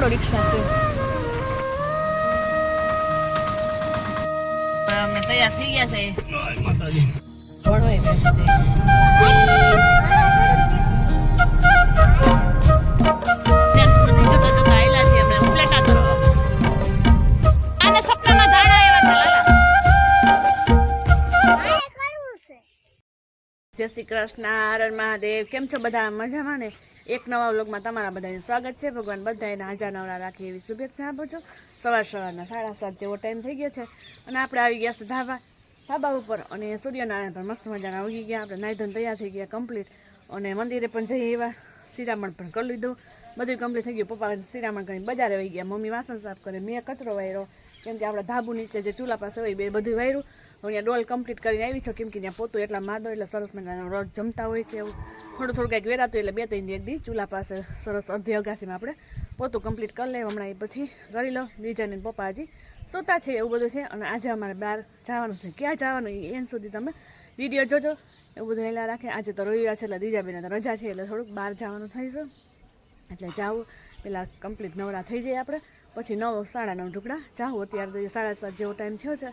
પકડો રિક્ષા છે અમે તૈયાર થઈ ગયા છે જય શ્રી કૃષ્ણ, હર મહાદેવ. કેમ છો બધા? મજામાં ને? એક નવા વ્લોગમાં તમારા બધાનું સ્વાગત છે. ભગવાન બધાને હાજર નવરા રાખી એવી શુભેચ્છા આપું છું. સવારના 7:30 જેવો ટાઈમ થઈ ગયો છે અને આપણે આવી ગયા છે ધાબા ઉપર અને સૂર્યનારાયણ પણ મસ્ત મજાના ઉગી ગયા. આપણે નાઈ ધોઈને તૈયાર થઈ ગયા કમ્પ્લીટ અને મંદિરે પણ જઈ એવા શિરામણ પણ કરી લીધું. બધું કમ્પ્લીટ થઈ ગયું. પપ્પા શિરામણ કરીને બજારે વહી ગયા, મમ્મી વાસણ સાફ કરે, મેં કચરો વાર્યો કેમ કે આપણે ધાબુ નીચે જે ચૂલા પાસે હોય બે બધું વાર્યું. અહીંયા ડોલ કમ્પ્લીટ કરીને આવી છો કેમ કે ત્યાં પોતું એટલા માદો એટલે સરસ મજાનો રોજ જમતા હોય કે એવું થોડું કંઈક વેરાતું એટલે 2-3 દી એક દી ચૂલા પાસે સરસ અડધી અગાસીમાં આપણે પોતું કમ્પ્લીટ કરી લઈએ. હમણાં એ પછી કરી લો. બીજાને પપ્પા હજી સૂતા છે એવું બધું છે અને આજે અમારે બહાર જવાનું છે. ક્યાં જવાનું એન સુધી તમે વિડીયો જોજો. એવું બધું હેલા રાખે. આજે તો રવિવાર છે એટલે દીજાબેને તો રજા છે એટલે થોડુંક બહાર જવાનું થઈ છે એટલે જાવું પેલા કમ્પ્લીટ નવરા થઈ જાય આપણે પછી 9-9:30 ઢુકડા જાવું. અત્યારે તો 7:30 જેવો ટાઈમ થયો છે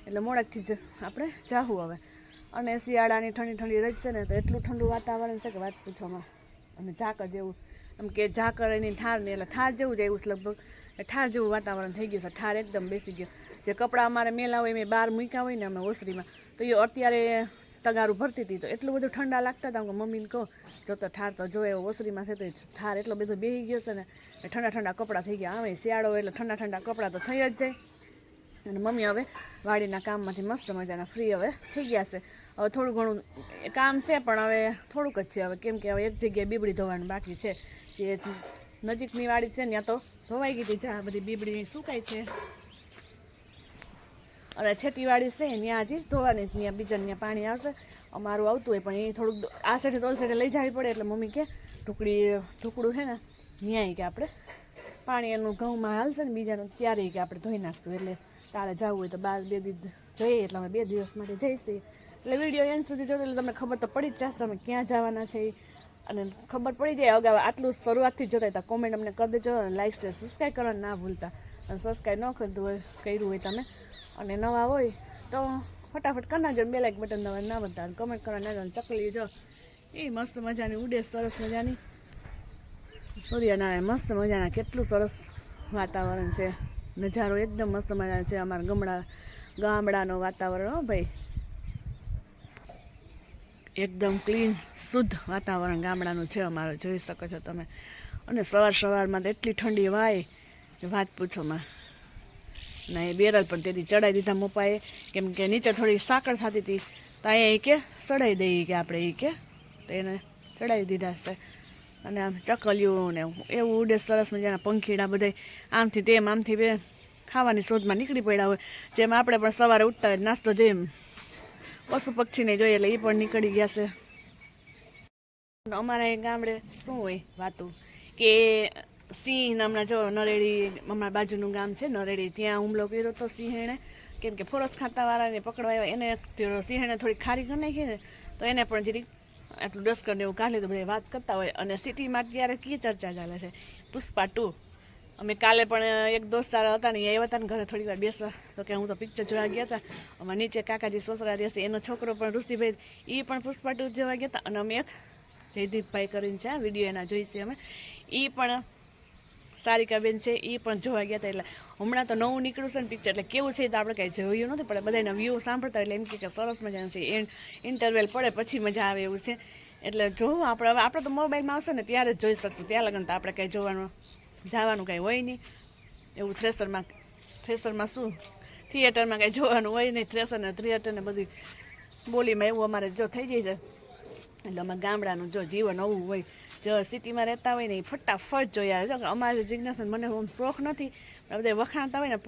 એટલે મોડેકથી જ આપણે જાવું હવે. અને શિયાળાની ઠંડી રહી છે ને તો એટલું ઠંડુ વાતાવરણ છે કે વાત પૂછવામાં. અને ઝાકર જેવું એમ કે ઝાકર એની ઠાર નહીં એટલે ઠાર જેવું જ આવ્યું છે લગભગ. ઠાર જેવું વાતાવરણ થઈ ગયું છે. ઠાર એકદમ બેસી ગયો. જે કપડાં અમારે મેલા હોય મેં બહાર મૂક્યા હોય ને અમે ઓસરીમાં તો એ અત્યારે તગારું ભરતી હતી તો એટલું બધું ઠંડા લાગતા હતા કે મમ્મીને કહો જો તો ઠાર તો જો એવો ઓસરીમાં છે તો ઠાર એટલો બધો બેસી ગયો છે ને ઠંડા કપડાં થઈ ગયા. આવે શિયાળો એટલે ઠંડા કપડાં તો થઈ જ જાય. અને મમ્મી હવે વાડીના કામમાંથી મસ્ત મજાના ફ્રી હવે થઈ ગયા છે. હવે થોડું ઘણું કામ છે પણ હવે થોડુંક જ છે હવે કેમ કે હવે એક જગ્યાએ બીબડી ધોવાનું બાકી છે. જે નજીકની વાડી છે ત્યાં તો ધોવાઈ ગઈ હતી. જ્યાં બધી બીબડી સુકાય છે અને છેટી વાડી છે ત્યાં હજી ધોવાની છે. ત્યાં બીજા ત્યાં પાણી આવશે અમારું આવતું હોય પણ એ થોડુંક આ સાઈડે તો ઓલ સાઈડે લઈ જવી પડે એટલે મમ્મી કે ઢુકડું છે ને ન્યાય કે આપણે પાણી એનું ઘઉંમાં હાલશે ને બીજાનું ત્યારે કે આપણે ધોઈ નાખશું. એટલે તારે જવું હોય તો 2 દિવસ જઈએ એટલે અમે 2 દિવસ માટે જઈશું. એટલે વિડીયો એન્ડ સુધી જોડે એટલે તમને ખબર તો પડી જ જશે તમે ક્યાં જવાના છે અને ખબર પડી જાય. અગાઉ આટલું શરૂઆતથી જોતા હતા કોમેન્ટ અમને કરી દેજો અને લાઈક શેર સબસ્ક્રાઈબ કરવાનું ના ભૂલતા. અને સબસ્ક્રાઈબ ન કર્યું હોય તમે અને નવા હોય તો ફટાફટ કરી નાખજો. બે લાઈક બટન દવા ના બનતા કમેન્ટ કરવા ના જાવ. ચકલી જો એ મસ્ત મજાની ઉડે સરસ મજાની. સૂર્યનારાયણ મસ્ત મજાના કેટલું સરસ વાતાવરણ છે. નજારો એકદમ મસ્ત મજાનો છે. અમારા ગામડાનો વાતાવરણ હો ભાઈ એકદમ ક્લીન શુદ્ધ વાતાવરણ ગામડાનું છે અમારું જોઈ શકો છો તમે. અને સવારમાં તો એટલી ઠંડી વાય વાત પૂછોમાં. ના એ બેરલ પણ તેથી ચડાવી દીધા મોપાએ કેમ કે નીચે થોડી સાકર થતી હતી તો અહીંયા એ કે ચડાવી દઈએ કે આપણે એ કે તો એને ચડાવી દીધા છે. અને આમ ચકલિયું ને એવું ઉડે સરસ મજાના પંખીડા બધા આમથી તેમ આમથી બે ખાવાની શોધમાં નીકળી પડ્યા હોય. જેમ આપણે પણ સવારે ઉઠતા હોય નાસ્તો જોઈએ એમ પશુ પક્ષીને જોઈએ એટલે એ પણ નીકળી ગયા છે. અમારા એ ગામડે શું હોય વાતું કે સિંહ હમણાં જો નરેડી અમારા બાજુનું ગામ છે નરેડી ત્યાં હુમલો કર્યો હતો સિંહેણે કેમ કે ફોરેસ્ટ ખાતાવાળાને પકડવા આવ્યા એને સિંહેણે થોડી ખારી કરી નાખી ને તો એને પણ જરીક આટલું ડસ્કરને એવું કાઢી તો બધા વાત કરતા હોય. અને સિટીમાં અત્યારે કી ચર્ચા ચાલે છે પુષ્પા 2. અમે કાલે પણ એક દોસ્તાર હતા ને એ આવ્યા હતા ને ઘરે થોડી વાર બેસવા તો કે હું તો પિક્ચર જોવા ગયા હતા. અમારા નીચે કાકાજી સસરા રહેશે એનો છોકરો પણ ઋષિભાઈ એ પણ પુષ્પા 2 જોવા ગયા હતા. અને અમે એક જયદીપભાઈ કરીને છે વિડીયો એના જોઈ છે અમે એ પણ સારિકાબેન છે એ પણ જોવા ગયા હતા. એટલે હમણાં તો નવું નીકળ્યું છે ને પિક્ચર એટલે કેવું છે તો આપણે કાંઈ જોયું નથી પણ બધાના વ્યૂ સાંભળતા એટલે એમ કે સરસ મજાનું છે. ઇન્ટરવેલ પડે પછી મજા આવે એવું છે. એટલે જોવું આપણે તો મોબાઈલમાં આવશે ને ત્યારે જ જોઈ શકશું. ત્યાં લગન તો આપણે કાંઈ જવાનું કાંઈ હોય નહીં. એવું થ્રેસરમાં શું થિયેટરમાં કાંઈ જોવાનું હોય નહીં. થ્રેસર ને થિયેટર ને બધી બોલીમાં એવું અમારે જો થઈ જાય છે. એટલે અમારે ગામડાનું જો જીવન આવું હોય. જો સિટીમાં રહેતા હોય ને એ ફટાફટ જોઈ આવે છે. અમારે જિજ્ઞાસા મને આમ શોખ નથી પણ બધા વખાણતા હોય ને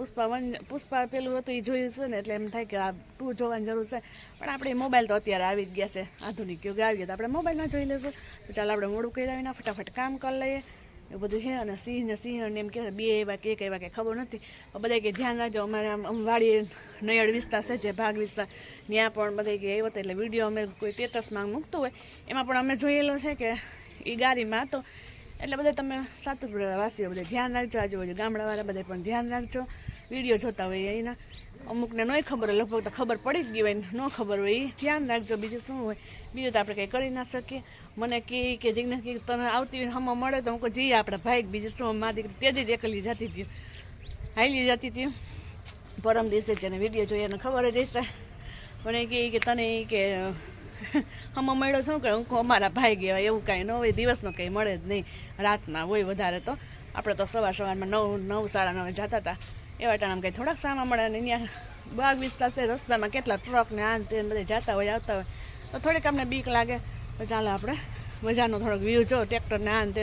પુષ્પા પેલું હતું એ જોયું છે ને એટલે એમ થાય કે આ 2 જોવાની જરૂર છે. પણ આપણે મોબાઈલ તો અત્યારે આવી જ ગયા છે આધુનિક યુગ આવી ગયા તો આપણે મોબાઈલમાં જોઈ લઈશું. તો ચાલો આપણે મોડું કરી આવીને ફટાફટ કામ કરી લઈએ એવું બધું છે. અને સિંહને એમ કે બે એવા કે કંઈ ખબર નથી. બધા કે ધ્યાન રાખજો અમારે આમ વાડી નયડ વિસ્તાર છે જે ભાગ વિસ્તાર ત્યાં પણ બધા કે આવ્યો હતો એટલે વિડીયો અમે કોઈ સ્ટેટસમાં મૂકતું હોય એમાં પણ અમે જોયેલો છે કે એ ગાડીમાં હતો એટલે બધા તમે સાતુપુરવાસીઓ બધા ધ્યાન રાખજો, આજુબાજુ ગામડાવાળા બધા પણ ધ્યાન રાખજો. વિડીયો જોતા હોય એના અમુકને નહીં ખબર હોય, લગભગ તો ખબર પડી જ ગઈ હોય, ન ખબર હોય એ ધ્યાન રાખજો. બીજું શું હોય, બીજું તો આપણે કંઈ કરી ના શકીએ. મને કે જિજ્ઞાસ કે તને આવતી હોય હમણાં મળે તો હું કહું જઈએ આપણે ભાઈ. બીજું શું, મારી દીકરી તેજી જ એકલી જતી હતી, હાલી જતી હતી. પરમ દિવસે છે ને વિડીયો જોઈએ એને ખબર જ હશે. પણ એ કે તને કે હમણાં મળ્યો શું કરે, હું અમારા ભાઈ ગયા એવું કાંઈ ન હોય, દિવસનો કંઈ મળે જ નહીં, રાતના હોય વધારે. તો આપણે તો સવારમાં 9 સાડા 9 જતા હતા. એવા ટાણામાં કંઈ થોડાક સામા મળે ને અહીંયા બાગ વિસ્તાર છે, રસ્તામાં કેટલા ટ્રક ને આ તે બધા જતા હોય આવતા હોય તો થોડીક અમને બીક લાગે. તો ચાલો આપણે બજારનો થોડોક વ્યૂ જો, ટ્રેક્ટર ને આ તે.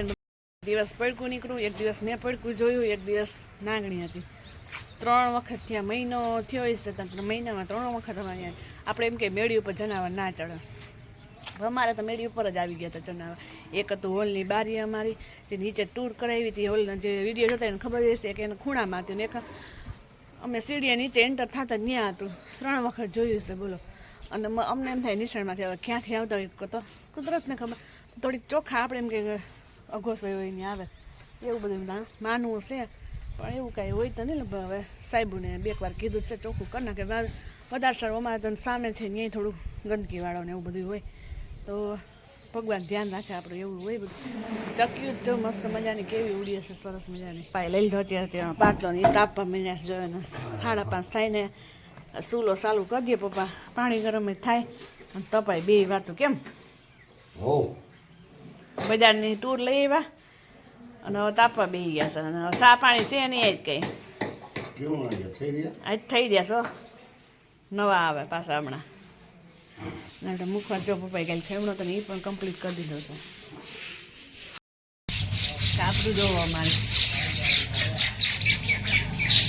દિવસ પડકું નીકળું, એક દિવસ મેં પડકું જોયું, એક દિવસ નાગણી હતી. 3 વખત ત્યાં મહિનો થયો છે, મહિનામાં 3 વખત અમારે આપણે એમ કે મેળી ઉપર જનાવર ના ચડે. અમારે તો મેળી ઉપર જ આવી ગયા હતા જનાવર. એક હતું હોલની બારી અમારી, જે નીચે ટૂર કરાવી હતી. હોલના જે વિડીયો જોતા એને ખબર હશે કે એને ખૂણામાં હતું ને એક અમે સીડીએ નીચે એન્ટર થતા ત્યાં હતું. 3 વખત જોયું છે બોલો. અને અમને એમ થાય નિશાળમાંથી હવે ક્યાંથી આવતા હોય તો કુદરતને ખબર. થોડીક ચોખ્ખા આપણે એમ કે અઘોસ હોય એને આવે એવું બધું માનવું છે. પણ એવું કાંઈ હોય તો નહીં. હવે સાહેબોને 2 વાર કીધું છે ચોખ્ખું કરી નાખે. વધારે સારું અમારે તો સામે છે ત્યાં થોડું ગંદકીવાળો ને એવું બધું હોય. તો ભગવાન ધ્યાન રાખે આપણે, એવું હોય બધું. ચક્યું જો મસ્ત મજાની કેવી ઉડી હશે, સરસ મજાની. પાય લઈ લીધો ત્યાં પાટલો ને તાપવા મીન્યા જોયો ને 5:30 થાય ને સૂલો ચાલુ કરી દે પપ્પા. પાણી ગરમ થાય અને તપાય 2 વાતું કેમ બજારની ટૂર લઈ આવ્યા અને હવે તાપવા બેસી ગયા છે. અને ચા પાણી છે નહીં આજ થઈ ગયા છો, નવા આવે પાછા હમણાં. ના મુખવા જો પપ્પાએ કાલે ખેવડો તો ને એ પણ કમ્પ્લીટ કરી દીધો છે. કાપડું જોવો અમારે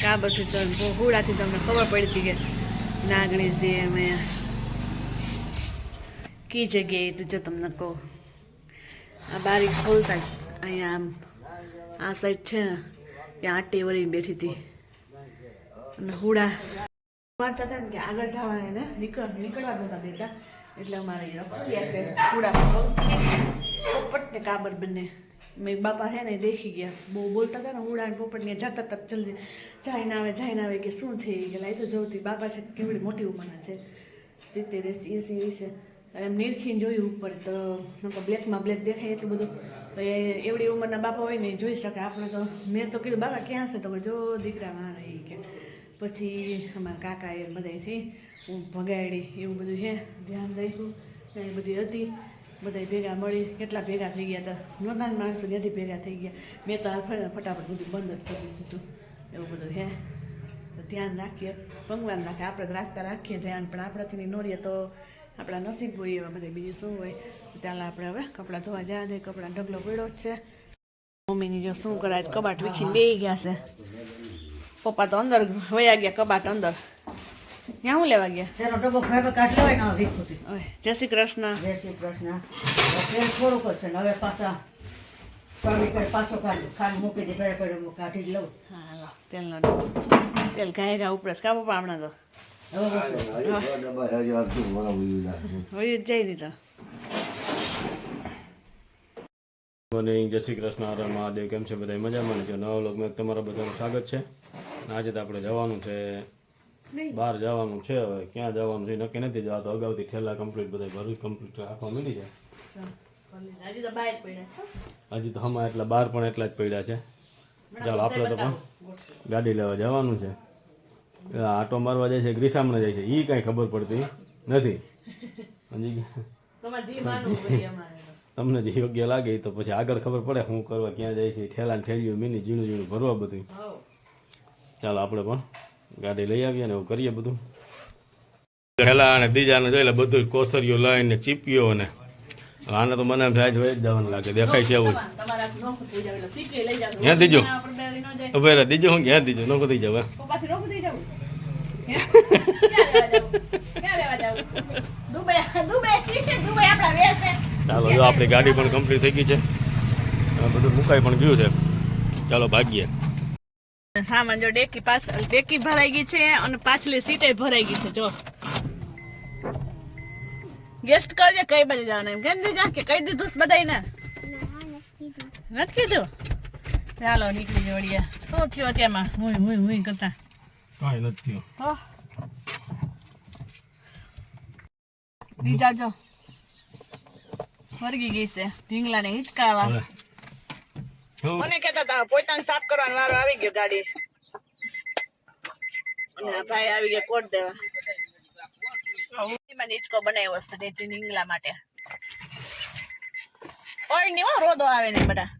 કાબરથી તો હુડાથી તમને ખબર પડતી કે નાગણી છે. અમે કી જગ્યાએ તો જો તમને કહું, આ બારી ખોલતા જ અહીંયા આમ આ સાઈડ છે ને ત્યાં આટી વળીને બેઠી હતી. અને હુડા વાંચતા હતા ને કે આગળ જવાના એને નીકળવા નહોતા દેતા, એટલે અમારે રખડ્યા છે હુડા પોપટ ને કાબર બંને. મેં બાપા છે ને દેખી ગયા, બહુ બોલતા હતા ને હુડા ને પોપટ ને જતા તક જલ્દી જાય ને આવે કે શું છે કે લાઈ તો જોતી. બાપા છે કેવડી મોટી ઉંમરના છે, 70 80 છે. એમ નિરખીને જોયું ઉપર તો બ્લેકમાં બ્લેક દેખાય એટલું બધું. તો એ એવડી ઉંમરના બાપા હોય ને એ જોઈ શકે. આપણે તો મેં તો કીધું બાપા ક્યાં છે, તો જો દીકરા મારા એ કે. પછી અમારા કાકા એ બધાથી હું ભગાડી એવું બધું છે ધ્યાન રાખ્યું. એ બધી હતી, બધા ભેગા મળી કેટલા ભેગા થઈ ગયા હતા. નોંધાન માણસો ત્યાંથી ભેગા થઈ ગયા. મેં તો ફટાફટ બધું બંધ જ કરી દીધું હતું. એવું બધું છે તો ધ્યાન રાખીએ, ભગવાન રાખે. આપણે રાખતા રાખીએ ધ્યાન, પણ આપણાથી નોરીએ તો આપણા નસીબ હોય એવા બધા. બીજું શું હોય. ચાલો આપણે હવે કપડાં ધોવા જવા દે. કપડાં ઢગલો પડ્યો જ છે. મમ્મીની જો શું કરાય, કબાટ વીખીને બેસી ગયા છે. પપ્પા તો અંદર વયા ગયા, કબાટ અંદર. ત્યાં હું લેવા ગયા? તેનો ડબ્બો ભેગો કાઢ લેવાય ને વીખુથી. જય શ્રી કૃષ્ણ. જય શ્રી કૃષ્ણ. તેલ થોડુંક જ છે ને હવે પાછા પાણી કરી પાછો ખાંડ મૂકી દે. પડે કાઢી જ લઉં. હા લો તેલનો તેલ ઘાય ઉપર કા પપ્પા હમણાં તો હોય જ જાય નહીં તો. મને જય શ્રી કૃષ્ણ, હર મહાદેવ. કેમ છે બધા મજામાં? જો નવા વ્લોગમાં તમારા બધાનું સ્વાગત છે. આજે તો આપણે જવાનું છે, બહાર જવાનું છે. હવે ક્યાં જવાનું છે નક્કી નથી. જવા તો અગાઉથી ઠેલા કમ્પ્લીટ બધા ભરું કમ્પ્લીટ રાખવા મળી જાય. હજી તો હમણાં એટલા બહાર પણ એટલા જ પડ્યા છે. ચાલો આપણે તો પણ ગાડી લેવા જવાનું છે. આટો મારવા જાય છે, ગ્રીસામણે જાય છે, એ કાંઈ ખબર પડતી નથી. તમને જે યોગ્ય લાગે તો પછી આગળ ખબર પડે શું કરવા, ક્યાં જાય છે. ઠેલા ઠેલ્યું મીની ઝીણું ભરવા બધું. ચાલો આપણે પણ ગાડી લઈ આવીએ ને એવું કરીએ બધું. ઠેલા અને દીજાને જોઈ લે બધું કોથરીઓ લઈને ચીપીઓ ને આને તો મને આજ વહી જ જવાનું લાગે. દેખાય છે એવું. ક્યાં દીજો ઉભે રે દીજો હું ક્યાં દીજો નોખો થઈ જાવ. ચાલો જો આપણી ગાડી પણ કમ્પ્લીટ થઈ ગઈ છે, બધું મુકાઈ પણ ગયું છે. ચાલો ભાગીએ. સામાન જો ડેકી ભરાઈ ગઈ છે અને પાછલી સીટે ભરાઈ ગઈ છે. જો ગેસ્ટ કરજે કઈ બાજુ જવાના એમ કેમ દીધા કે કઈ દીધું બધાને નથી કીધું ચાલો નીકળી જોડીએ શું થયું અત્યારમાં હું કરતા કાંઈ નથી હો દીજા જો વર્ગી ગઈ છે ઢીંગલાને હિંચકાવા મને કહેતા હતા પોતાને સાફ કરવાનો વારો આવી ગયો ગાડી અને આ ભાઈ આવી ગયા કોટ દેવા એમાં હિંચકો બનાવ્યો છે તે ઢીંગલા માટે ઓય ને રોદો આવે ને બધા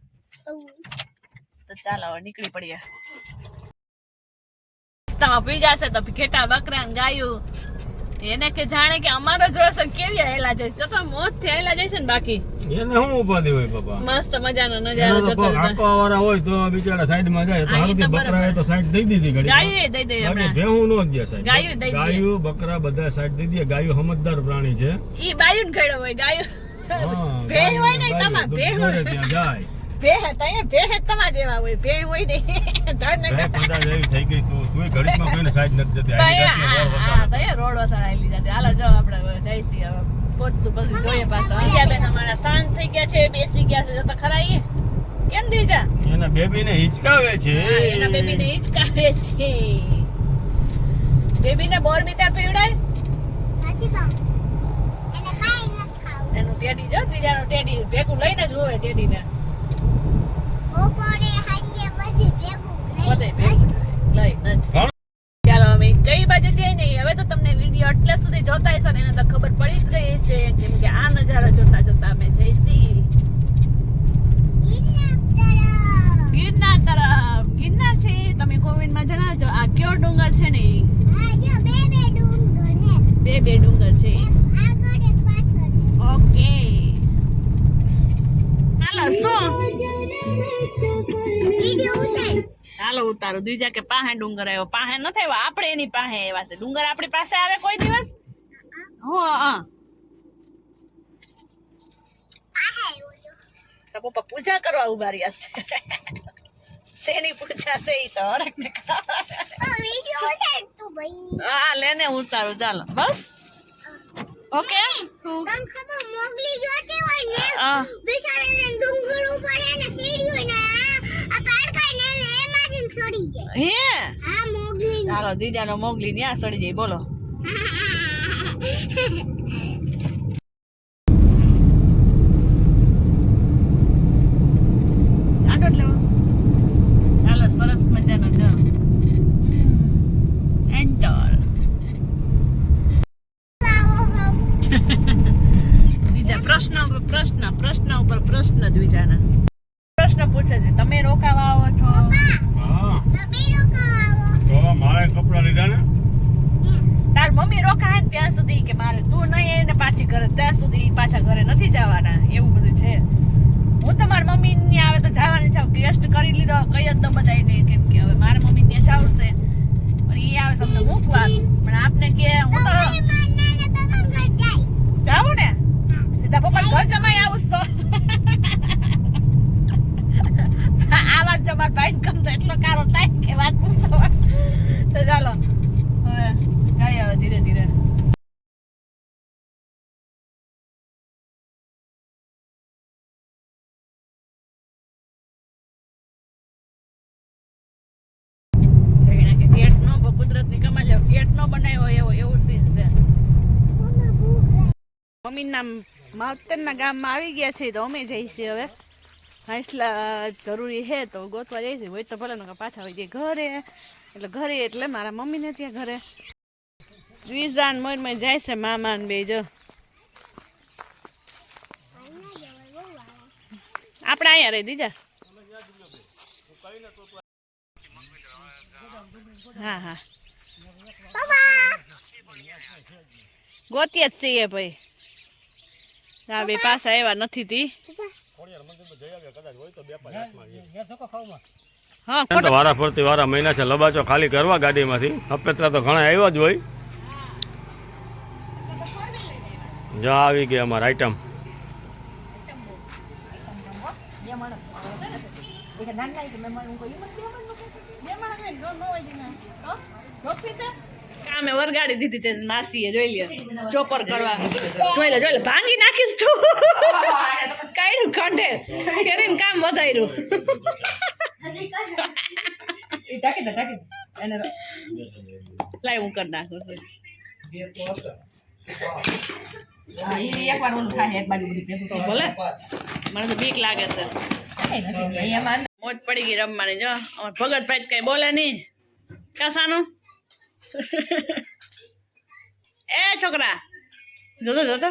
તો ચાલો હવે નીકળી પડીએ રસ્તામાં પી જશે તો ઘેટા બકરા ગાયું એને કે જાણે કે અમારો જોશે કેવી હેલા જઈશ તો મોત થી હેલા જઈશ ને બાકી એને શું ઉપાધિ હોય બાપા મસ્ત મજાનો નજારો જોતો વાળા હોય તો બિચારા સાઈડ માં જાય તો હારું બકરા તો સાઈડ દઈ દીધી ઘડી ગાયું દઈ દે બાકી ભેહું નો દે સાઈડ ગાયું દઈ દે ગાયું બકરા બધા સાઈડ દઈ દે ગાયું સમજદાર પ્રાણી છે ઈ બાયુન ખેડો હોય ગાયું ભેહ હોય ને તમાર ભેહ હોય ત્યાં જાય ભેહ તય ભેહ તમાર જેવા હોય ભેહ હોય ને ધન ને પંડા જેવી થઈ ગઈ તું ઘડીમાં કોઈને સાઈડ નથી દેતી તય રોડ વસાડાયેલી જાતે હાલો જો આપણે જઈશી હવે પોચશું પછી જોઈએ પાછા બીજા બેન અમારા શાંત થઈ ગયા છે બેસી ગયા છે જો તો ખરા ઈ કેમ દીજા એના બેબીને હિચકાવે છે એના બેબીને હિચકાવે છે બેબીને બોર્નવિટા પીવડાય નથી ખાવ એને કાઈ નથી ખાવ એનું ટેડી જો દીજાનું ટેડી ભેગું લઈને જ હોવે ટેડીને બપોરે હાંજે બધી ભેગું લઈ નથી ચાલો અમે કઈ બાજુ જઈએ ને હવે તો તમને વિડીયો એટલે સુધી જોતા હશો ને એને તો ખબર પડી જ ગઈ છે કેમ કે આ નજારો જોતા જોતા અમે જઈશી ગિરનાર તરફ ગિરનાર છે તમે કોમેન્ટમાં જણાવજો આ કયો ડુંગર છે ને બે ડુંગર છે ઓકે હાલો શું હાલો ઉતારો દીજા કે પાહે ડુંગર આવ્યો પાહે નથી આવ્યો આપણે એની પાસે આવ્યા છે ડુંગર આપણી પાસે આવે કોઈ દિવસ હા તો પપ્પા પૂજા કરવા ઉભા રહ્યા છે શેની પૂજા છે ઈ તો હરેક ને હા લેને ઉતારું ચાલો બસ ઓકે મોગલી જોતી હોય ને બિચારાને ડુંગર ઉપર એને સીડી હોય ને આ પાડકાઈ ને એમાંથી સડી જાય હે હા મોગલી ચાલો દીદાનો મોગલી ન્યા સડી જાય બોલો આટો લેવો ચાલો સરસ મજાનો જો એન્ટર પ્રશ્ન ઉપર પ્રશ્ન દ્વિજાના પ્રશ્ન પૂછે છે તમે રોકાવા આવો છો તો મારે કપડા લીધા ને તાર મમ્મી રોકાય ને ત્યાં સુધી કે મારે તું નહીં એને પાછી ઘરે ત્યાં સુધી પાછા ઘરે નથી જવાના એવું બધું છે હું તો મારી મમ્મી ને આવે તો જવાની છે ટેસ્ટ કરી લીધો કઈ જ તો બધાને કેમ કે હવે મારી મમ્મી ને જવું છે પણ એ આવે તમને મૂકવા પણ આપને કે હું તો જાવું ને સીધા પપ્પા ઘર જમાઈ આવું તો આ વાત તમારા ભાઈ કમ તો એટલો કારો થાય કે વાત પૂછો તો ચાલો હવે જઈએ હવે ધીરે ધીરે ગેટ નો કુદરત ની કમાલ ગેટ નો બનાવ્યો એવું સીન છે મમ્મી ના માવતરના ગામમાં આવી ગયા છે તો અમે જઈશું હવે હાંસલા જરૂરી છે તો ગોતવા જઈશું હોય તો ભલે પાછા આવી જાય ઘરે એટલે ઘરે એટલે મારા મમ્મીને ત્યાં ઘરે વિઝાન મોરમાં જાય છે મામા ને બે જો આપણે અહીંયા રહી દીધા હા હા ગોતીએ જ છીએ ભાઈ હા બે પાછા આવ્યા નથી તી વારા ફરતી વારા મહિના છે લબાચો ખાલી કરવા ગાડીમાંથી અપેત્રા તો ઘણા આવ્યા જ હોય જો આવી ગયા અમારા આઈટમ કામે વરગાડી દીધી છે માસીએ જોઈ લે ચોપર કરવા જોઈ લે ભાંગી નાખીશ તું કાઢ્યું ખંડે કરીને કામ વધાર્યું એ ટાકી દે એને લાઈ હું કરી નાખું છું હા એ એકવાર ઓલું થાય એક બાજુ બધી ભેગું તો ભલે મને તો બીક લાગે છે મોજ પડી ગઈ રમવાની જો અમાર ભગતભાઈ કઈ બોલે નહીં કાસાનું એ છોકરા જોતો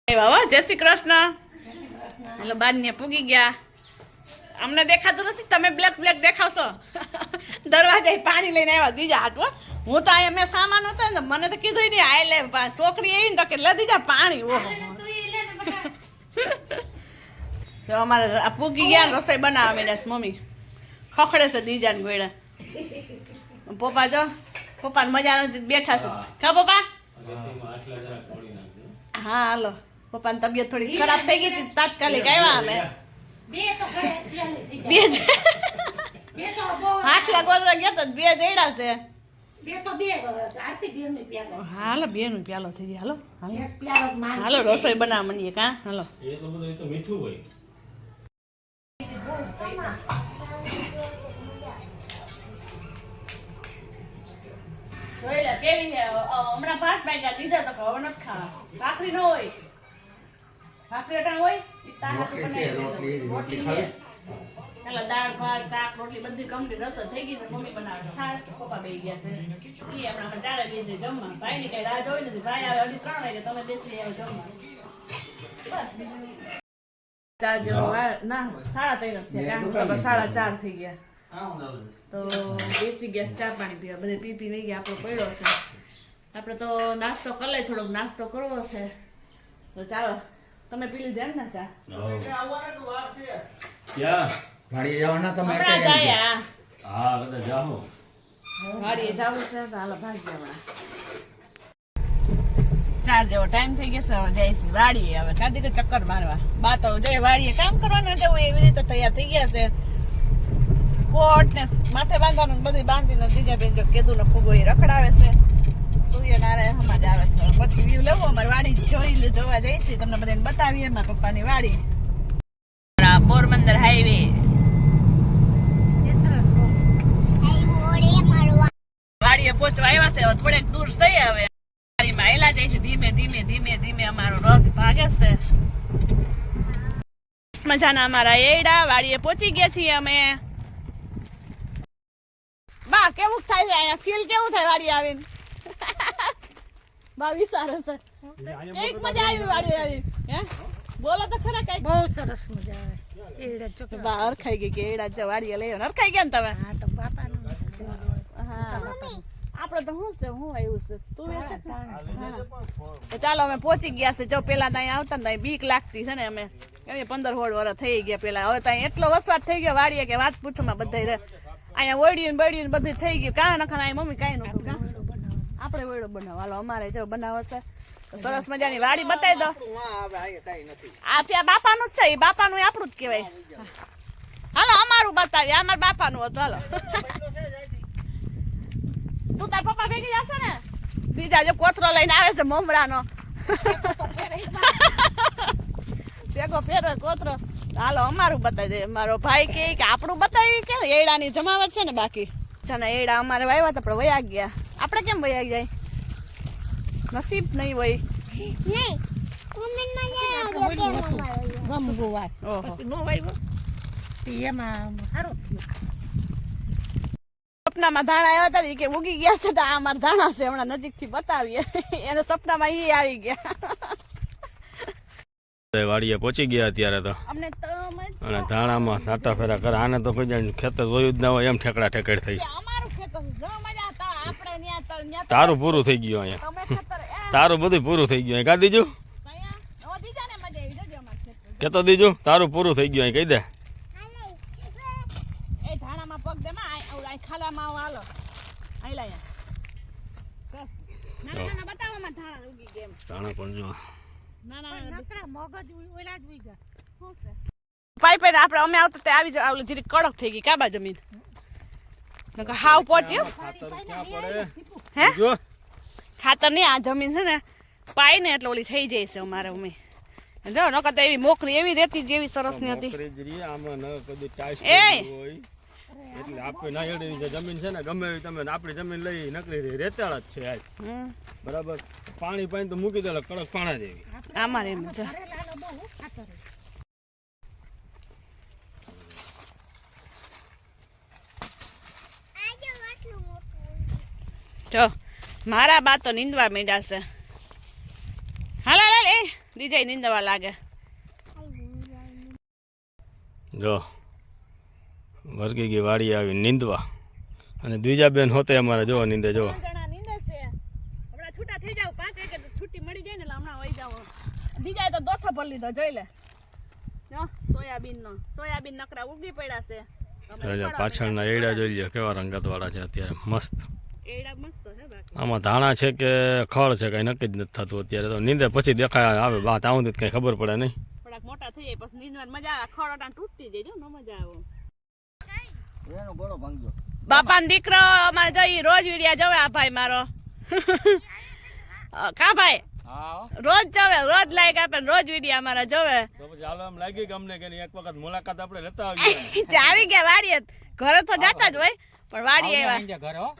એ બાબા જય શ્રી કૃષ્ણ એટલે બારને પૂગી ગયા અમને દેખાતું નથી તમે બ્લેક દેખાવશો દરવાજે પાણી લઈને આવ્યા દીજા હાટવા હું તો અહીંયા મેં સામાન હતો ને મને તો કીધું નહીં આઈ લે છોકરી એવી ને તો કે લે દીજા પાણી ઓહો તો અમારે આ પૂગી ગયા ને રસોઈ બનાવવા માંડ્યા મમ્મી ખખડે છે દીજા ને ગોળા પપ્પા જો પપ્પાને મજા નથી બેઠા છે કા પપ્પા હા હાલો પપ્પાની તબિયત થોડી ખરાબ થઈ ગઈ હતી તાત્કાલિક આવ્યા અમે હાથલા ગોતવા ગયા તો બે દેડા છે હાલો બે નું પ્યાલો થઈ જાય હાલો રસોઈ બનાવવા માંડીએ કા હાલો મીઠું હોય કેવી છે હમણાં ભાત પાક્યા દીધા તો હવે નથી ખાવા ભાખરી ન હોય ભાખરી અટાણ હોય દાળ ભાત શાક રોટલી બધી કમ્પ્લીટ રસો થઈ ગઈ મમ્મી બનાવે છાશ પપ્પા બે ગયા છે એ હમણાં ચારે બે છે જમવા ભાઈ ની કઈ રાહ જોઈ નથી ભાઈ આવે 3:30 વાગે તમે બેસી આવો જમવા ચાર જેવો ના 3:30 છે 4:30 થઈ ગયા તો બેસી ગયા ચા પાણી પીવા બધે પી લઈ ગયા આપણો પડ્યો છે આપણે તો નાસ્તો કરી લઈએ થોડોક નાસ્તો કરવો છે તો ચાલો તમે પી લીધા ને ચા ક્યાં વાડીએ જવાના તમે હમણાં જાય હા બધા જાઓ વાડીએ જવું છે તો હાલો ભાગી હમણાં 4 જેવો ટાઈમ થઈ ગયો છે હવે જઈશું વાડીએ હવે કાઢી કે ચક્કર મારવા બા તો જોઈએ વાડીએ કામ કરવાના જવું એવી રીતે તૈયાર થઈ ગયા છે કોટ ને માથે બાંધવાનું બધું બાંધીને બીજા બેન જો કેદું ને ફૂગો એ રખડાવે છે સૂર્યનારાયણ હમણાં જ આવે છે પછી વ્યૂ લેવું અમારી વાડી જોવા જઈશું તમને બધાને બતાવીએ મારા પપ્પાની વાડી પોરબંદર હાઈવે વાડીએ પહોંચવા આવ્યા છે થોડેક દૂર થઈ હવે વાડીમાં આયલા જાય છે ધીમે અમારો રથ ભાગે છે મજાના અમારા એડા વાડીએ પહોંચી ગયા છીએ અમે બા કેવું થાય છે અહીંયા ફીલ કેવું થાય વાડી આવીને બા વિચારે છે એક મજા આવી વાડી આવી હે બોલો તો ખરા કઈ બહુ સરસ મજા આવે એડા ચોકડા બા હરખાઈ ગઈ કે એડા છે વાડીએ લઈ હરખાઈ ગયા ને તમે હા તો બાપાનું હા આપણે તો શું છે હું આવ્યું છે તું વેચે તો ચાલો અમે પહોંચી ગયા છે જો પેલા તો અહીંયા આવતા ને બીક લાગતી છે ને અમે 15-16 વર્ષ થઈ ગયા પેલા હવે તો એટલો વસવાટ થઈ ગયો વાડીએ કે વાત પૂછોમાં બધા અહીંયા ઓળ્યું બળ્યું બધું થઈ ગયું કાં નખા અહીં મમ્મી કાંઈ નતું કાં આપણે ઓળો બનાવો હાલો અમારે જો બનાવો છે તો સરસ મજાની વાડી બતાવી દો આ ત્યાં બાપાનું જ છે એ બાપાનું આપણું જ કહેવાય હાલો અમારું બતાવીએ અમારા બાપાનું હતું હાલો તું તાર પપ્પા ભેગી જશે ને બીજા જો કોથરો લઈને આવે છે મમરાનો ભેગો ફેરવે કોથરો હાલો અમારું બતાવી દે મારો ભાઈ કે આપણું બતાવી કે એડાની જમાવટ છે ને બાકી છે એડા અમારે વાવ્યા હતા પણ વયા ગયા આપણે કેમ વયા જાય નસીબ નહીં હોય ગમગુવાર પછી નો વાવ્યો એમાં સારું સપનામાં ધાણા આવ્યા હતા કે ઉગી ગયા છે તો આ અમારા ધાણા છે હમણાં નજીકથી બતાવીએ એને સપનામાં ઈ આવી ગયા વાડીએ પહોંચી ગયા અત્યારે તો અમને તો અને ધાણામાં નાટા ફેરા કરે આને તો કોઈ જાણ ખેતર જોયું જ ના હોય એમ ઠેકડા ઠેકડ થઈ અમારું ખેતર જો મજા હતા આપણે ન્યા તારું પૂરું થઈ ગયું અહીંયા તમે ખેતર તારું બધું પૂરું થઈ ગયું કા દીજું અહીંયા ઓ દીજા ને મજા આવી જજો અમાર ખેતર કેતો દીજું તારું પૂરું થઈ ગયું અહીં કહી દે એ ધાણામાં પગ દે માં આ ખાલામાં હાલો આઈ લાયા ના બતાવવામાં ધાણા ઉગી ગયા એમ ધાણા પણ જો ના નકરા મગજ ઓલા જ ઉઈ પાઈ પાઈ આપણે અમે આવતા તે આવી જાય જીરી કડક થઈ ગઈ કાબા જમીન નકર હાવ પહોંચ્યો ખાતર ક્યાં પડે હે જો ખાતર નહીં આ જમીન છે ને પાઈ ને એટલે ઓલી થઈ જાય છે અમારે અમે જો નકર તો એવી મોકરી એવી રેતી જેવી સરસ ની હતી. મોકરી જ રહી, આમાં ન કદી ટાઈસ એ! હોય એટલે આપણે નાયડીની જે જમીન છે ને ગમે એવી તમે આપણી જમીન લઈ નકરી રેતાળ જ છે આજ. હમ. બરાબર પાણી પાણી તો મૂકી દે એટલે કડક પાણા જેવી. અમારે એમ છે. જો મારા બા તો નીંદવા માંડ્યા છે. હાલ હાલ હાલ, એ દીજાઈ નીંદવા લાગે. જો વર્ગી ગઈ વાડી આવી નીંદવા અને દ્વિજા બેન હોતે અમારે જો નીંદે જો. જણા નીંદે છે. હમણાં છૂટા થઈ જાવ 5 વાગે તો છૂટી મળી જાય ને એટલે હમણાં વહી જાવ. દીજાએ તો દોથો ભરી લીધો જોઈ લે. જો સોયાબીન નકરા ઉગી પડ્યા છે. પાછળના એડા જોઈ લ્યો કેવા રંગતવાળા છે અત્યારે મસ્ત. એડા મસ્ત છે બાકી. આમાં ધાણા છે કે ખળ છે કઈ નક્કી જ નથી થતું અત્યારે તો નીંદે પછી દેખાય આવે વાત આવું કઈ ખબર પડે નહીં. થોડાક મોટા થઈ જાય પછી નીંદવાની મજા આવે. ખોડોટા તૂટતી જાય જો ન મજા આવે. બાપા ને દીકરો અમારે જોઈ રોજ વિડિયા જોવે આ ભાઈ મારો. કા ભાઈ રોજ જોવે, રોજ લાઈક આપે રોજ વિડિયા અમારા જોવે. તો પછી હાલો એમ લાગી કે અમને કે એક વખત મુલાકાત આપણે લેતા આવીએ. આવી ગયા વાડીએ. ઘરે તો જતા જ હોય પણ વાડી આવ્યા.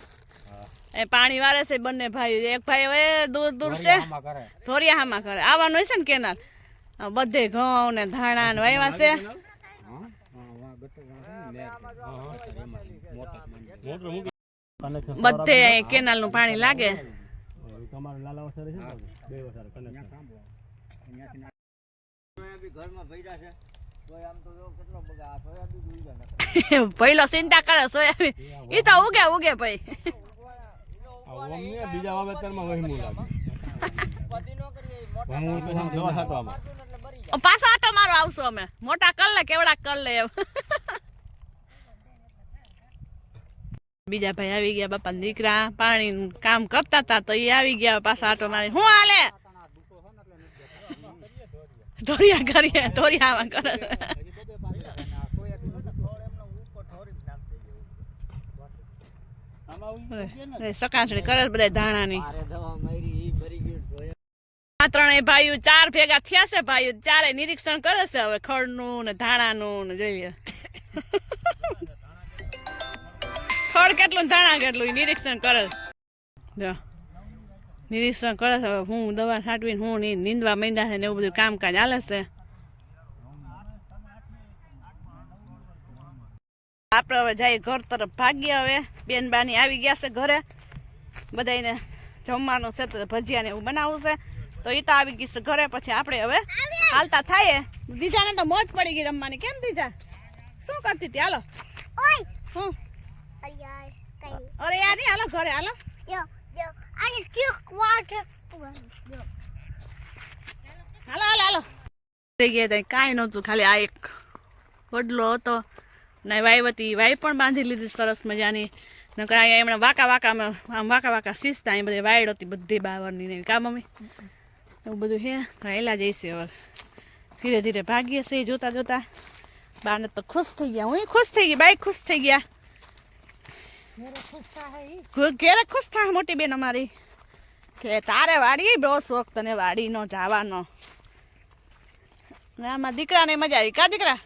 એ પાણી વારે છે બંને ભાઈ. એક ભાઈ હવે દૂર દૂર છે ધોરિયાહામાં કરે. આવવાનું હોય છે ને કેનાલ. બધે ઘઉં ને ધાણા ને વાવ્યા છે. બધે કેનાલ નું પાણી લાગે. પહેલો ચિંતા કરે સોયાબીન ઈ તો ઉગે ઉગે ભાઈ. બીજા વાવેતરમાં વહીમું લાગે. પાછો આટો મારો આવશું અમે. મોટા કર લે કેવડા કર લે એમ. બીજા ભાઈ આવી ગયા બાપા દીકરા પાણી કામ કરતા હતા તો એ આવી ગયા પાછા આટો મારી. હું હાલે ધોરિયા કરીએ ધોરિયામાં કરે. સકાસણી કરે બધા ધાણાની. આ ત્રણેય ભાઈઓ 4 ભેગા થયા છે. ભાઈઓ ચારે નિરીક્ષણ કરે છે હવે ખડનું ને ધાણાનું ને જોઈએ. ખડ કેટલું ધાણા કેટલું નિરીક્ષણ કરે છે. નિરીક્ષણ કરે છે. હવે હું દવા છાંટવીને હું નીંદવા માંડ્યા છે ને એવું બધું કામકાજ હાલે છે. આપણે હવે જઈએ ઘર તરફ ભાગીએ. હવે બેનબાની આવી ગયા છે ઘરે. બધાને જમવાનું છે તો ભજીયા ને એવું બનાવવું છે તો એ તો આવી ગઈ છે ઘરે. પછી આપણે હવે હાલતા થાય. દીજાને તો મોજ પડી ગઈ રમવાની. કેમ દીજા શું કરતી હતી? હાલો હું અરે યાર નહીં હાલો ઘરે હાલો. હાલો હાલો હાલો થઈ ગયા કાંઈ નહોતું ખાલી આ એક વડલો હતો ને વાયવતી વાય પણ બાંધી લીધી સરસ મજાની. નકર અહીંયા એમણે વાંકા વાંકામાં આમ વાંકા વાંકા સીસતા અહીં બધી વાયડ હતી બધી બાવરની ને કા મમ્મી એવું બધું હે. હેલા જઈશે હવે ધીરે ધીરે ભાગીએ છે જોતા જોતા. બાને તો ખુશ થઈ ગયા. હું ખુશ થઈ ગઈ. બાઈ ખુશ થઈ ગયા. ઘેરે ખુશ થાય મોટી બેન અમારી કે તારે વાડી બહુ શોખ તને વાડી નો જવાનો. આમાં દીકરાને મજા આવી કા દીકરા?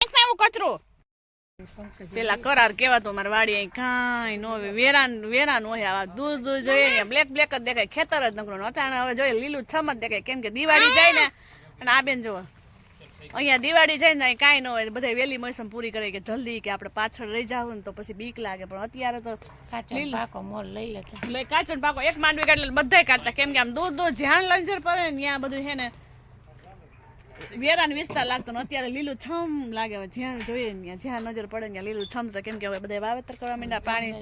એવું કચરો પેલા કરાર કેવાતો મારી વાડી અહીં કાંઈ નો વેરાન હોય. આવા દૂર દૂર જોઈએ બ્લેક બ્લેક જ દેખાય. ખેતર જ નકરું અટાણે હવે જોઈએ લીલું છમ જ દેખાય. કેમ કે દિવાળી જાય ને અને આ બેન જુઓ અહીંયા દિવાળી જાય ને કાંઈ ન હોય. બધા વહેલી મોસમ પૂરી કરે કે જલ્દી કે આપણે પાછળ રહી જાવ ને તો પછી બીક લાગે. પણ અત્યારે તો પાકો મોલ લઈ લેતા. એટલે કાચો પાકો એક માંડવી કાઢે બધા કાઢતા. કેમ કે આમ દૂર દૂર જ્યાં લંજર પડે ને ત્યાં બધું છે ને વેરાન વિસ્તાર લાગતો ને અત્યારે લીલું છમ લાગે. હવે જ્યાં જોઈએ ને જ્યાં નજર પડે ને ત્યાં લીલું છમ છે. કેમ કે હવે બધા વાવેતર કરવા માંડ્યા. પાણી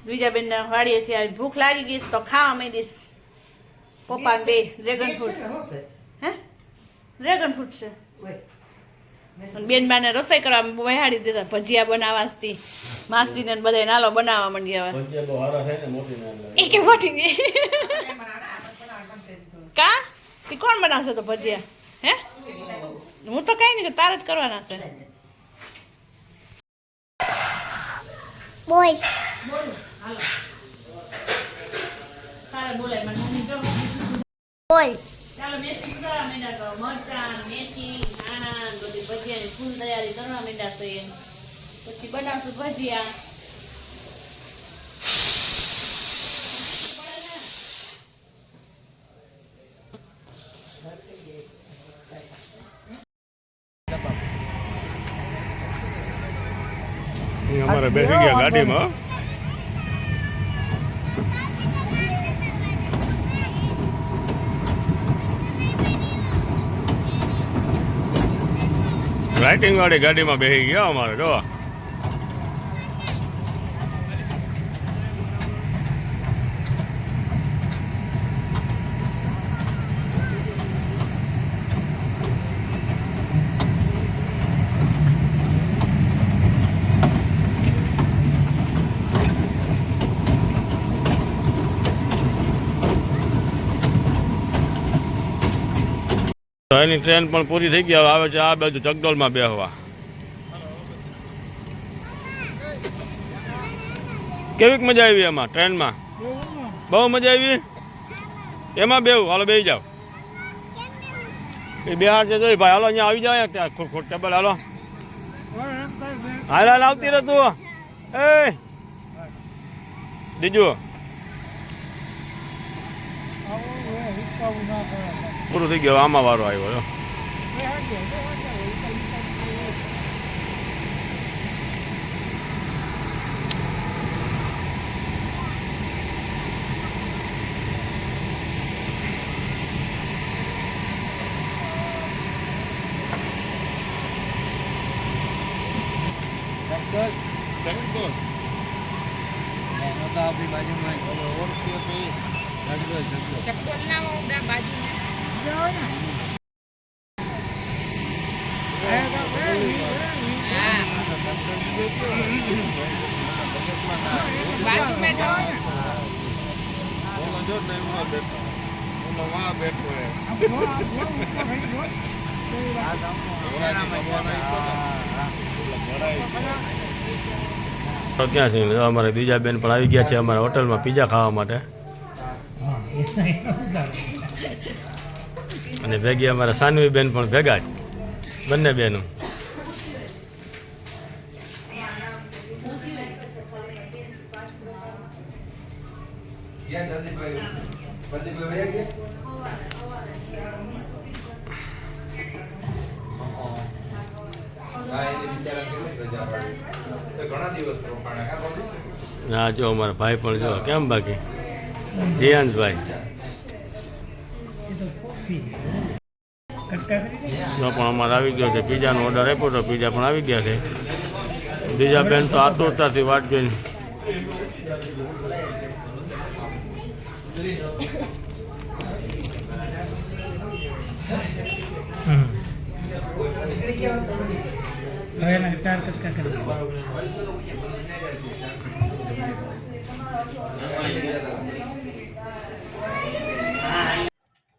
બીજા બેન વાડીએ છીએ. ભૂખ લાગી ગઈ તો ખાવા માંડીશ. પપ્પા બે ડ્રેગન ફ્રૂટ હે ડ્રેગન ફ્રૂટ છે. બેન બાને રસોઈ કરવા બેહાડી દીધા. ભજીયા બનાવવાથી માસીને બધા નાલો બનાવવા માંડ્યા. હવે એ કે મોટી કા કોણ બનાવશે તો ભજીયા? હે હું તો કઈ નહીં તારે જ કરવાના છે. બોલો હાલો તારે બોલાય મને મમ્મી જો ઓય ચાલો મેથી સુધારવા માંડ્યા તો મરચાં મેથી નાણા બધી ભજીયાની ફૂલ તૈયારી કરવા માંડ્યા તો એમ પછી બનાવશું ભજીયા અમારે બેસી ગયા ગાડીમાં લાઇટિંગ વાળી ગાડીમાં બેસી ગયા અમારે જો તો એની ટ્રેન પણ પૂરી થઈ ગઈ હવે આવે છે આ બાજુ ચકડોલમાં બેસવા કેવીક મજા આવી એમાં ટ્રેનમાં બહુ મજા આવી એમાં બેવું હાલો બેસી જાઓ એ બિહાર છે જોઈ ભાઈ હાલો અહીંયા આવી જાવ ત્યાં ખોટ ટેબલ હાલો હાલ હાલ આવતી રહે તું એ બીજું પૂરું થઈ ગયું આમાં વારો આવ્યો ક્યાં છે અમારે બીજા બેન પણ આવી ગયા છે અમારા હોટલમાં પીઝા ખાવા માટે અને ભેગી અમારા સાનવી બેન પણ ભેગા જ બંને બેનો હા જો અમારા ભાઈ પણ જો કેમ બાકી જયંતભાઈ જો પણ અમારે આવી ગયો છે પીઝાનો ઓર્ડર આપ્યો તો પીઝા પણ આવી ગયા છે બીજા બેન તો આતુરતાથી વાટ જોઈને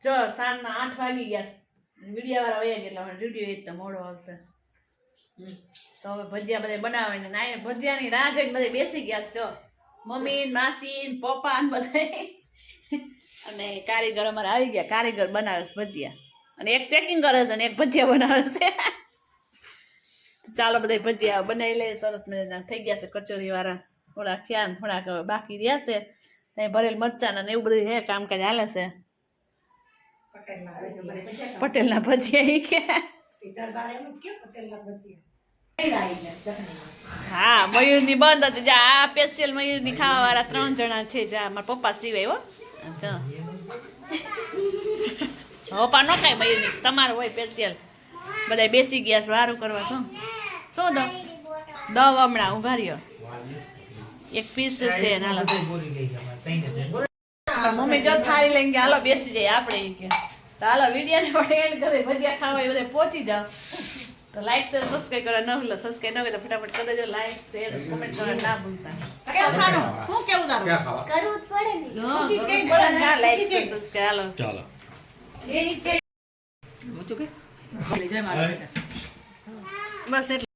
જો સાંજના 8 વાગી ગયા વિડિયા વાળા વયા ગયા એટલે વિડિયો એક તો મોડો આવશે તો હવે ભજીયા બધે બનાવીને નાય ભજીયાની રાહ જોઈને બધે બેસી ગયા જો મમ્મી માસી પપ્પા ને બધા અને કારીગર અમારે આવી ગયા કારીગર બનાવે છે ભજીયા અને એક ચેકિંગ કરે છે અને એક ભજીયા બનાવે છે ચાલો બધા ભજીયા બનાવી લે સરસ મજાના થઈ ગયા છે કચોરી વાળા થોડાક થયા ને થોડાક બાકી રહ્યા છે ભરેલ મરચાના ને એવું બધું હે કામકાજ હાલે છે પટેલના ભજીયા ઈ કે હા મયુરની બંધ હતી જા આ સ્પેશિયલ મયુરની ખાવા વાળા 3 જણા છે જા મારા પપ્પા સિવાય હો પપ્પા નો કાંઈ મયુરની તમારું હોય સ્પેશિયલ બધા બેસી ગયા છે વારું કરવા શું દવ હમણાં ઉભા રહ્યો એક પીસ છે હાલો મમ્મી જો થાળી લઈને ગયા હાલો બેસી જાય આપણે ઈ કે તો હાલો વિડીયોને પણ એન્ડ કરે ભજીયા ખાવા એ બધે પહોંચી જાઓ તો લાઈક શેર સબસ્ક્રાઇબ કરવા ન ભૂલો સબસ્ક્રાઇબ ન હોય તો ફટાફટ કરી દેજો લાઈક શેર કમેન્ટ કરવા ના ભૂલતા કેવું ખાનું હું કેવું તારું કરવું જ પડે ને હા લાઈક શેર સબસ્ક્રાઇબ હાલો ચાલો બસ એટલે